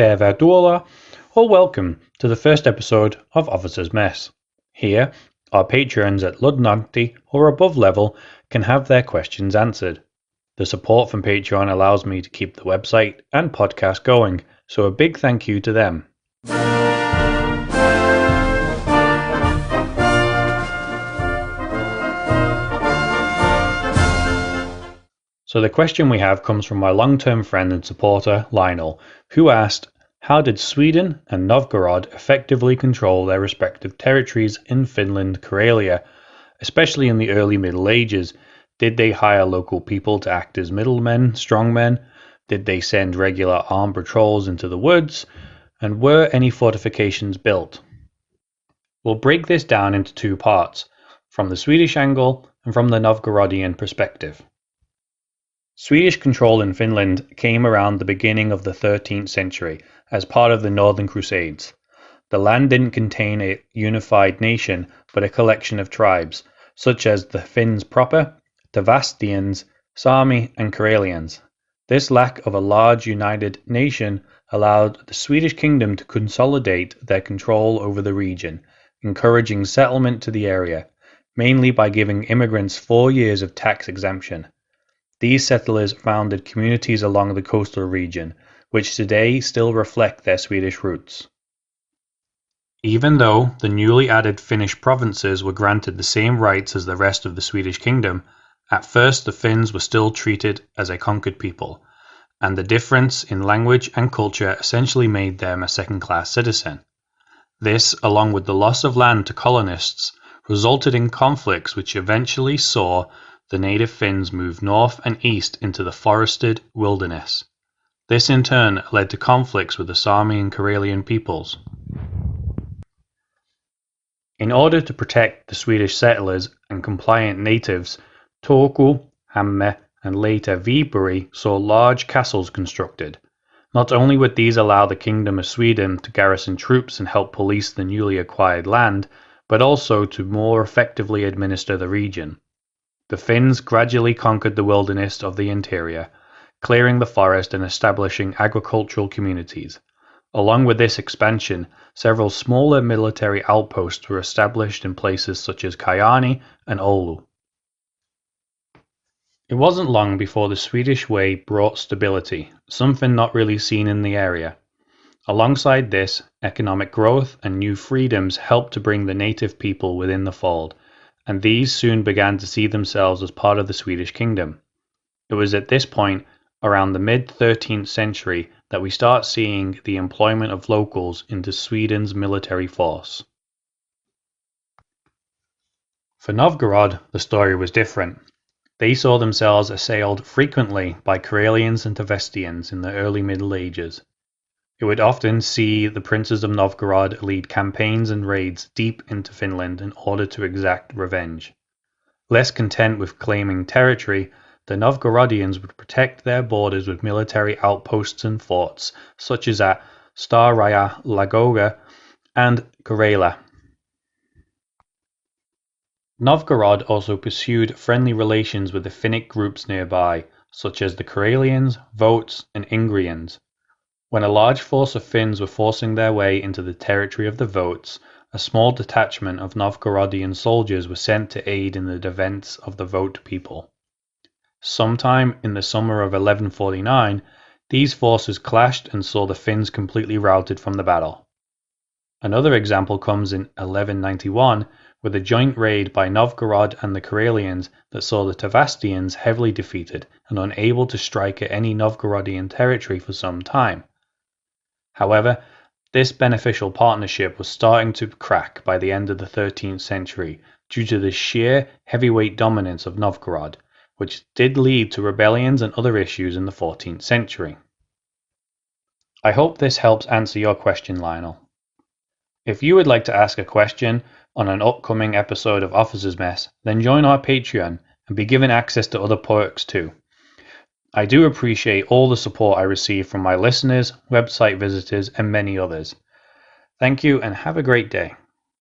Tervetuloa, or welcome to the first episode of Officer's Mess. Here, our patrons at Ludnantti or above level can have their questions answered. The support from Patreon allows me to keep the website and podcast going, so a big thank you to them. So the question we have comes from my long-term friend and supporter, Lionel, who asked, how did Sweden and Novgorod effectively control their respective territories in Finland, Karelia, especially in the early Middle Ages? Did they hire local people to act as middlemen, strongmen? Did they send regular armed patrols into the woods? And were any fortifications built? We'll break this down into two parts, from the Swedish angle and from the Novgorodian perspective. Swedish control in Finland came around the beginning of the 13th century as part of the Northern Crusades. The land didn't contain a unified nation, but a collection of tribes, such as the Finns proper, Tavastians, Sami, and Karelians. This lack of a large united nation allowed the Swedish kingdom to consolidate their control over the region, encouraging settlement to the area, mainly by giving immigrants 4 years of tax exemption. These settlers founded communities along the coastal region, which today still reflect their Swedish roots. Even though the newly added Finnish provinces were granted the same rights as the rest of the Swedish kingdom, at first the Finns were still treated as a conquered people, and the difference in language and culture essentially made them a second-class citizen. This, along with the loss of land to colonists, resulted in conflicts which eventually saw the native Finns moved north and east into the forested wilderness. This in turn led to conflicts with the Sami and Karelian peoples. In order to protect the Swedish settlers and compliant natives, Turku, Hamme, and later Viipuri saw large castles constructed. Not only would these allow the Kingdom of Sweden to garrison troops and help police the newly acquired land, but also to more effectively administer the region. The Finns gradually conquered the wilderness of the interior, clearing the forest and establishing agricultural communities. Along with this expansion, several smaller military outposts were established in places such as Kajaani and Oulu. It wasn't long before the Swedish way brought stability, something not really seen in the area. Alongside this, economic growth and new freedoms helped to bring the native people within the fold, and these soon began to see themselves as part of the Swedish kingdom. It was at this point, around the mid-13th century, that we start seeing the employment of locals into Sweden's military force. For Novgorod, the story was different. They saw themselves assailed frequently by Karelians and Tavastians in the early Middle Ages. It would often see the princes of Novgorod lead campaigns and raids deep into Finland in order to exact revenge. Less content with claiming territory, the Novgorodians would protect their borders with military outposts and forts, such as at Staraja Lagoga and Karela. Novgorod also pursued friendly relations with the Finnic groups nearby, such as the Karelians, Votes, and Ingrians. When a large force of Finns were forcing their way into the territory of the Votes, a small detachment of Novgorodian soldiers were sent to aid in the defense of the Vote people. Sometime in the summer of 1149, these forces clashed and saw the Finns completely routed from the battle. Another example comes in 1191, with a joint raid by Novgorod and the Karelians that saw the Tavastians heavily defeated and unable to strike at any Novgorodian territory for some time. However, this beneficial partnership was starting to crack by the end of the 13th century due to the sheer heavyweight dominance of Novgorod, which did lead to rebellions and other issues in the 14th century. I hope this helps answer your question, Lionel. If you would like to ask a question on an upcoming episode of Officer's Mess, then join our Patreon and be given access to other perks too. I do appreciate all the support I receive from my listeners, website visitors, and many others. Thank you and have a great day.